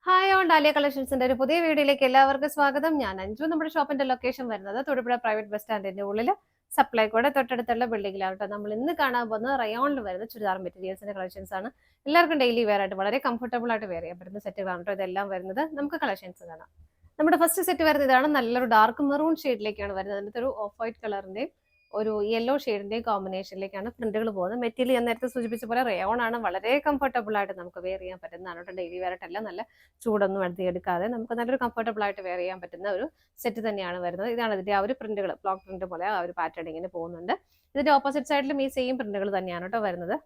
Hi on dahlia കളക്ഷൻസിന്റെ ഒരു പുതിയ വീഡിയോയിലേക്ക് എല്ലാവർക്കും സ്വാഗതം. ഞാൻ അഞ്ജു. നമ്മുടെ ഷോപ്പിന്റെ ലൊക്കേഷൻ വരുന്നത് തൊടുപുഴ പ്രൈവറ്റ് ബസ് സ്റ്റാൻഡിന്റെ ഉള്ളിൽ സപ്ലൈകോടെ തൊട്ടടുത്തുള്ള ബിൽഡിംഗിലാണ് കേട്ടോ. നമ്മൾ ഇന്ന് കാണാൻ പോകുന്നത് റയോണിൽ വരുന്ന ചുരിദാർ മെറ്റീരിയൽസിന്റെ കളക്ഷൻസ് ആണ്. എല്ലാവർക്കും ഡെയിലി വെയർ ആയിട്ട് വളരെ കംഫർട്ടബിൾ ആയിട്ട് വെയർ ചെയ്യാൻ പറ്റുന്ന സെറ്റുകളാണ് കേട്ടോ ഇതെല്ലാം വരുന്നത്. നമുക്ക് കളക്ഷൻസ് കാണാം. നമ്മുടെ ഫസ്റ്റ് സെറ്റ് വരുന്നത് ഇതാണ്. നല്ലൊരു ഡാർക്ക് മെറൂൺ ഷെയ്ഡിലേക്കാണ് വരുന്നത്. അതിനകത്ത് ഒരു ഓഫ് വൈറ്റ് കളറിന്റെയും ഒരു യെല്ലോ ഷെയ്ഡിന്റെയും കോമ്പിനേഷനിലേക്കാണ് പ്രിന്റുകൾ പോകുന്നത്. മെറ്റീരിയൽ ഞാൻ നേരത്തെ സൂചിപ്പിച്ച പോലെ റയോൺ ആണ്. വളരെ കംഫർട്ടബിൾ ആയിട്ട് നമുക്ക് വെയർ ചെയ്യാൻ പറ്റുന്നതാണ് കേട്ടോ. ഡെയിലി വെയർ ആയിട്ടല്ല, നല്ല ചൂടൊന്നും എടുക്കാതെ നമുക്ക് നല്ലൊരു കംഫർട്ടബിൾ ആയിട്ട് വെയർ ചെയ്യാൻ പറ്റുന്ന ഒരു സെറ്റ് തന്നെയാണ് വരുന്നത്. ഇതാണ് ഇതിന്റെ ആ ഒരു പ്രിന്റുകൾ, ബ്ലോക്ക് പ്രിന്റ് പോലെ ആ ഒരു പാറ്റേൺ ഇങ്ങനെ പോകുന്നുണ്ട്. ഇതിന്റെ ഓപ്പോസിറ്റ് സൈഡിലും ഈ സെയിം പ്രിന്റുകൾ തന്നെയാണ് കേട്ടോ വരുന്നത്.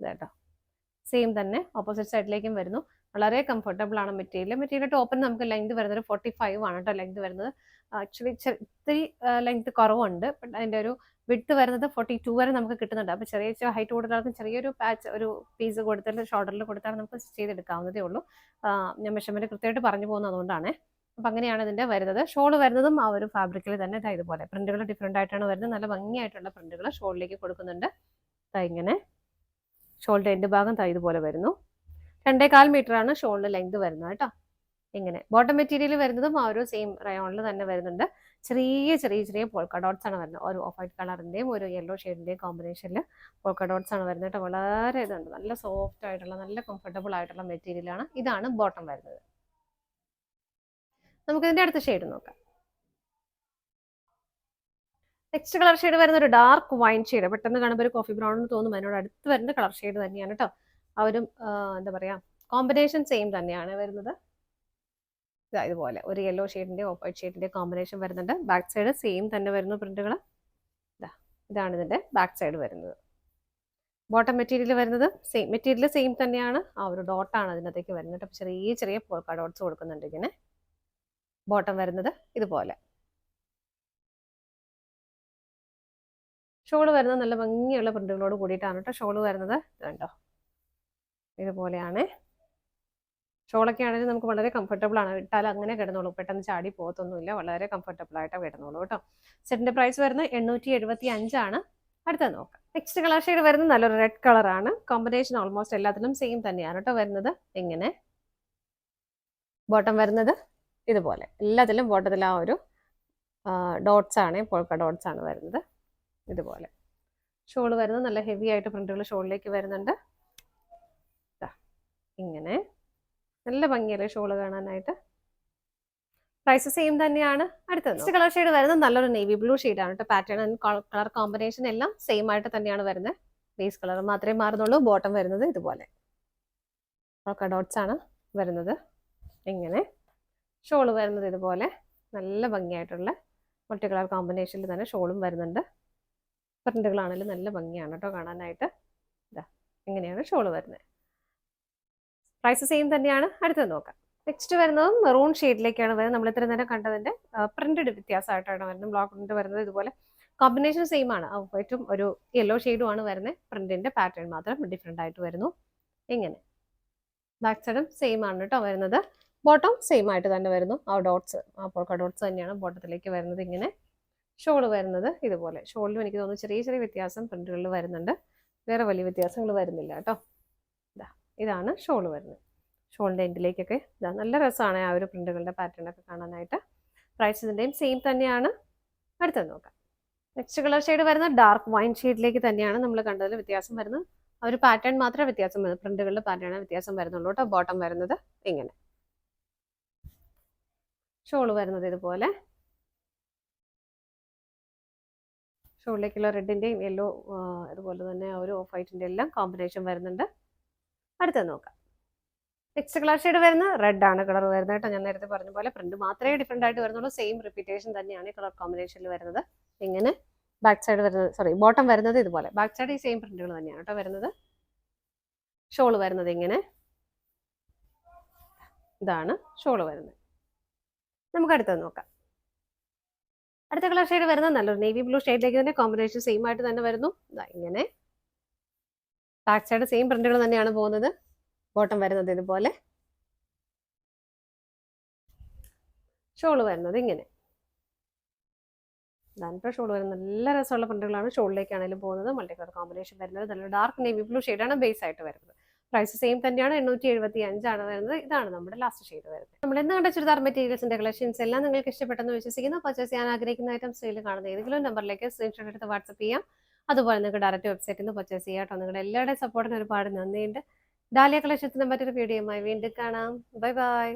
ഇതാട്ടോ സെയിം തന്നെ ഓപ്പോസിറ്റ് സൈഡിലേക്കും വരുന്നു. വളരെ കംഫർട്ടബിൾ ആണ് മെറ്റീരിയൽ ടോപ്പിന് നമുക്ക് ലെങ്ത് വരുന്നത് 45 ആണ് കേട്ടോ ലെങ്ത് വരുന്നത്. ആക്ച്വലി ഇത്തിരി ലെങ്ത് കുറവുണ്ട്. ബട്ട് അതിന്റെ ഒരു വിഡ്ത്ത് വരുന്നത് 42 വരെ നമുക്ക് കിട്ടുന്നുണ്ട്. അപ്പോൾ ചെറിയ ഹൈറ്റ് കൂടുതലാർക്കും ചെറിയൊരു പാച്ച് ഒരു പീസ് കൊടുത്തിട്ട് ഷോൾഡറിൽ കൊടുത്താൽ നമുക്ക് ചെയ്തെടുക്കാവുന്നതേ ഉള്ളൂ. ഞാൻ മെഷർമെന്റ് കൃത്യമായിട്ട് പറഞ്ഞു പോകുന്നത് അതുകൊണ്ടാണ്. അപ്പം അങ്ങനെയാണ് ഇതിന്റെ വരുന്നത്. ഷോൾ വരുന്നതും ആ ഒരു ഫാബ്രിക്കിൽ തന്നെ ഇതുപോലെ പ്രിന്റുകൾ ഡിഫറെന്റ് ആയിട്ടാണ് വരുന്നത്. നല്ല ഭംഗിയായിട്ടുള്ള പ്രിന്റുകൾ ഷോളിലേക്ക് കൊടുക്കുന്നുണ്ട്. ഇങ്ങനെ ഷോളിന്റെ എൻഡ് ഭാഗം ഇതുപോലെ വരുന്നു. 2.25 മീറ്റർ ആണ് ഷോളിന്റെ ലെങ്ത് വരുന്നത് കേട്ടോ. ഇങ്ങനെ ബോട്ടം മെറ്റീരിയൽ വരുന്നതും ആ ഒരു സെയിം റയോണിൽ തന്നെ വരുന്നുണ്ട്. ചെറിയ പോൾക്ക ഡോട്ട്സ് ആണ് വരുന്നത്. ഒരു ഓഫ് വൈറ്റ് കളറിന്റെയും ഒരു യെല്ലോ ഷെയ്ഡിന്റെയും കോമ്പിനേഷനിൽ പോൾക്ക ഡോട്ട്സ് ആണ് വരുന്നത് കേട്ടോ. വളരെ ഇതുണ്ട്, നല്ല സോഫ്റ്റ് ആയിട്ടുള്ള നല്ല കംഫർട്ടബിൾ ആയിട്ടുള്ള മെറ്റീരിയൽ ആണ്. ഇതാണ് ബോട്ടം വരുന്നത്. നമുക്ക് ഇതിന്റെ അടുത്ത ഷെയ്ഡ് നോക്കാം. നെക്സ്റ്റ് കളർ ഷെയ്ഡ് വരുന്ന ഒരു ഡാർക്ക് വൈൻ ഷെയ്ഡ്. പെട്ടെന്ന് കാണുമ്പോൾ ഒരു കോഫി ബ്രൗൺ എന്ന് തോന്നും. അതിനോട് അടുത്ത് വരുന്ന കളർ ഷെയ്ഡ് തന്നെയാണ് കേട്ടോ. ആ ഒരു എന്താ പറയാ കോമ്പിനേഷൻ സെയിം തന്നെയാണ് വരുന്നത്. ഇതുപോലെ ഒരു യെല്ലോ ഷെയ്ഡിന്റെ ഓഫ് വൈറ്റ് ഷെയ്ഡിന്റെ കോമ്പിനേഷൻ വരുന്നുണ്ട്. ബാക്ക് സൈഡ് സെയിം തന്നെ വരുന്നു പ്രിന്റുകൾ. ഇതാണ് ഇതിന്റെ ബാക്ക് സൈഡ് വരുന്നത്. ബോട്ടം മെറ്റീരിയൽ വരുന്നത് സെയിം തന്നെയാണ്. ആ ഒരു ഡോട്ടാണ് അതിനകത്തേക്ക് വരുന്നത്. അപ്പോൾ ചെറിയ പോൾക്ക ഡോട്ട്സ് കൊടുക്കുന്നുണ്ട് ഇങ്ങനെ. ബോട്ടം വരുന്നത് ഇതുപോലെ. ഷോള് വരുന്നത് നല്ല ഭംഗിയുള്ള പ്രിന്റുകളോട് കൂടിയിട്ടാണ് കേട്ടോ ഷോള് വരുന്നത്. കണ്ടോ ഇതുപോലെയാണ്. ഷോളൊക്കെ ആണെങ്കിൽ നമുക്ക് വളരെ കംഫർട്ടബിൾ ആണ്. ഇട്ടാൽ അങ്ങനെ കിടന്നോളൂ, പെട്ടെന്ന് ചാടി പോകത്തൊന്നുമില്ല. വളരെ കംഫർട്ടബിൾ ആയിട്ട് കിടന്നോളൂ കേട്ടോ. സെറ്റിന്റെ പ്രൈസ് വരുന്നത് 875 ആണ്. അടുത്തത് നോക്കാം. നെക്സ്റ്റ് കളർ ഷെയ്ഡ് വരുന്നത് നല്ലൊരു റെഡ് കളറാണ്. കോമ്പിനേഷൻ ഓൾമോസ്റ്റ് എല്ലാത്തിലും സെയിം തന്നെയാണ് കേട്ടോ വരുന്നത്. ഇങ്ങനെ ബോട്ടം വരുന്നത് ഇതുപോലെ. എല്ലാത്തിലും ബോട്ടത്തിൽ ആ ഒരു ഡോട്ട്സ് ആണ്, പോൾക്ക ഡോട്ട്സ് ആണ് വരുന്നത് ഇതുപോലെ. ഷോള് വരുന്നത് നല്ല ഹെവി ആയിട്ട് പ്രിന്റുകൾ ഷോളിലേക്ക് വരുന്നുണ്ട്. ഇങ്ങനെ നല്ല ഭംഗിയല്ലേ ഷോള് കാണാനായിട്ട്. പ്രൈസ് സെയിം തന്നെയാണ്. അടുത്തത് നെക്സ്റ്റ് കളർ ഷെയ്ഡ് വരുന്നത് നല്ലൊരു നേവി ബ്ലൂ ഷെയ്ഡാണ് കേട്ടോ. പാറ്റേൺ ആൻഡ് കളർ കോമ്പിനേഷൻ എല്ലാം സെയിം ആയിട്ട് തന്നെയാണ് വരുന്നത്. ബേസ് കളർ മാത്രമേ മാറുന്നുള്ളൂ. ബോട്ടം വരുന്നത് ഇതുപോലെ പോൾക്ക ഡോട്ട്സ് ആണ് വരുന്നത്. ഇങ്ങനെ ഷോള് വരുന്നത് ഇതുപോലെ നല്ല ഭംഗിയായിട്ടുള്ള മൾട്ടി കളർ കോമ്പിനേഷനിൽ തന്നെ ഷോളും വരുന്നുണ്ട്. പ്രിന്റുകളാണെങ്കിലും നല്ല ഭംഗിയാണ് കേട്ടോ കാണാനായിട്ട്. ഇങ്ങനെയാണ് ഷോള് വരുന്നത്. പ്രൈസ് സെയിം തന്നെയാണ്. അടുത്തത് നോക്കാം. നെക്സ്റ്റ് വരുന്നത് മെറൂൺ ഷെയ്ഡിലേക്കാണ് വരുന്നത്. നമ്മൾ ഇത്ര നേരം കണ്ടതിന്റെ പ്രിന്റ് വ്യത്യാസമായിട്ടാണ് വരുന്നത്. ബ്ലോക്ക് പ്രിന്റ് വരുന്നത് ഇതുപോലെ. കോമ്പിനേഷൻ സെയിം ആണ്. ഏറ്റവും ഒരു യെല്ലോ ഷെയ്ഡും ആണ് വരുന്നത്. പ്രിന്റിന്റെ പാറ്റേൺ മാത്രം ഡിഫറെന്റ് ആയിട്ട് വരുന്നു. ഇങ്ങനെ ബാക്ക് സൈഡും സെയിം ആണ് കേട്ടോ വരുന്നത്. ബോട്ടം സെയിം ആയിട്ട് തന്നെ വരുന്നു. ആ ഡോട്ട്സ്, ആ പോൾക്ക ഡോട്ട്സ് തന്നെയാണ് ബോട്ടത്തിലേക്ക് വരുന്നത്. ഇങ്ങനെ ഷോള് വരുന്നത് ഇതുപോലെ. ഷോളിലും എനിക്ക് തോന്നുന്നു ചെറിയ വ്യത്യാസം പ്രിന്റുകളിൽ വരുന്നുണ്ട്. വേറെ വലിയ വ്യത്യാസങ്ങൾ വരുന്നില്ല കേട്ടോ. ഇതാണ് ഷോള് വരുന്നത്. ഷോളിന്റെ എൻഡിലേക്കൊക്കെ നല്ല രസമാണ് ആ ഒരു പ്രിന്റുകളുടെ പാറ്റേൺ ഒക്കെ കാണാനായിട്ട്. പ്രൈസ് ഇതിന്റെയും സെയിം തന്നെയാണ്. അടുത്തത് നോക്കാം. നെക്സ്റ്റ് കളർ ഷെയ്ഡ് വരുന്നത് ഡാർക്ക് വൈൻ ഷെയ്ഡിലേക്ക് തന്നെയാണ്. നമ്മൾ കണ്ടതിൽ വ്യത്യാസം വരുന്നത് ആ ഒരു പാറ്റേൺ മാത്രമേ വ്യത്യാസം വരുന്നു. പ്രിന്റുകളുടെ പാറ്റേൺ വ്യത്യാസം വരുന്നുള്ളൂ കേട്ടോ. ബോട്ടം വരുന്നത് ഇങ്ങനെ. ഷോള് വരുന്നത് ഇതുപോലെ. ഷോളിലേക്കുള്ള റെഡിന്റെയും യെല്ലോ അതുപോലെ തന്നെ ആ ഒരു ഓഫ് വൈറ്റിന്റെ എല്ലാം കോമ്പിനേഷൻ വരുന്നുണ്ട്. അടുത്തത് നോക്കാം. നെക്സ്റ്റ് കളർ ഷെയ്ഡ് വരുന്നത് റെഡ് ആണ് കളർ വരുന്നത് കേട്ടോ. ഞാൻ നേരത്തെ പറഞ്ഞ പോലെ പ്രിന്റ് മാത്രമേ ഡിഫറെന്റ് ആയിട്ട് വരുന്നുള്ളൂ. സെയിം റിപ്പീറ്റേഷൻ തന്നെയാണ് ഈ കളർ കോമ്പിനേഷനിൽ വരുന്നത്. ഇങ്ങനെ ബാക്ക് സൈഡ് വരുന്നത് ബോട്ടം വരുന്നത് ഇതുപോലെ. ബാക്ക് സൈഡ് ഈ സെയിം പ്രിന്റുകൾ തന്നെയാണ് കേട്ടോ വരുന്നത്. ഷോള് വരുന്നത് ഇങ്ങനെ. ഇതാണ് ഷോള് വരുന്നത്. നമുക്ക് അടുത്തത് നോക്കാം. അടുത്ത കളർ ഷെയ്ഡ് വരുന്നത് നല്ലൊരു നേവി ബ്ലൂ ഷെയ്ഡിലേക്ക് തന്നെ. കോമ്പിനേഷൻ സെയിം ആയിട്ട് തന്നെ വരുന്നു. ഇങ്ങനെ ബാക്ക് സൈഡ് സെയിം പ്രിന്റുകൾ തന്നെയാണ് പോകുന്നത്. ബോട്ടം വരുന്നത് ഇതുപോലെ. ഷോള് വരുന്നത് ഇങ്ങനെ. ഷോൾ വരുന്നത് നല്ല രസമുള്ള പ്രിന്റുകളാണ്. ഷോളിലേക്കാണെങ്കിലും പോകുന്നത്. മൾട്ടി കളർ കോമ്പിനേഷൻ വരുന്നത് നല്ലൊരു ഡാർക്ക് നേവി ബ്ലൂ ഷെയ്ഡാണ് ബേസ് ആയിട്ട് വരുന്നത്. പ്രൈസ് സെയിം തന്നെയാണ്, 875 വരുന്നത്. ഇതാണ് നമ്മുടെ ലാസ്റ്റ് ഷെയ്ഡ് വരുന്നത്. നമ്മൾ ഇന്ന് കണ്ട ചുരിദാർ മെറ്റീരിയൽസിന്റെ കളക്ഷൻസ് എല്ലാം നിങ്ങൾക്ക് ഇഷ്ടപ്പെട്ടെന്ന് വിശ്വസിക്കുന്നു. പർച്ചേസ് ചെയ്യാൻ ആഗ്രഹിക്കുന്ന ഐറ്റംസ് സ്ക്രീനിൽ കാണുന്ന ഏതെങ്കിലും നമ്പറിലേക്ക് സ്ക്രീൻഷോട്ട് എടുത്ത് വാട്സ്ആപ്പ് ചെയ്യാം. അതുപോലെ നിങ്ങൾക്ക് ഡയറക്റ്റ് വെബ്സൈറ്റിൽ നിന്ന് പർച്ചേസ് ചെയ്യാം കേട്ടോ. നിങ്ങളുടെ എല്ലാവരുടെയും സപ്പോർട്ടിന് ഒരുപാട് നന്ദിയുണ്ട്. ഡാലിയ കളക്ഷൻസിന്റെ മറ്റൊരു വീഡിയോയുമായി വീണ്ടും കാണാം. Bye bye.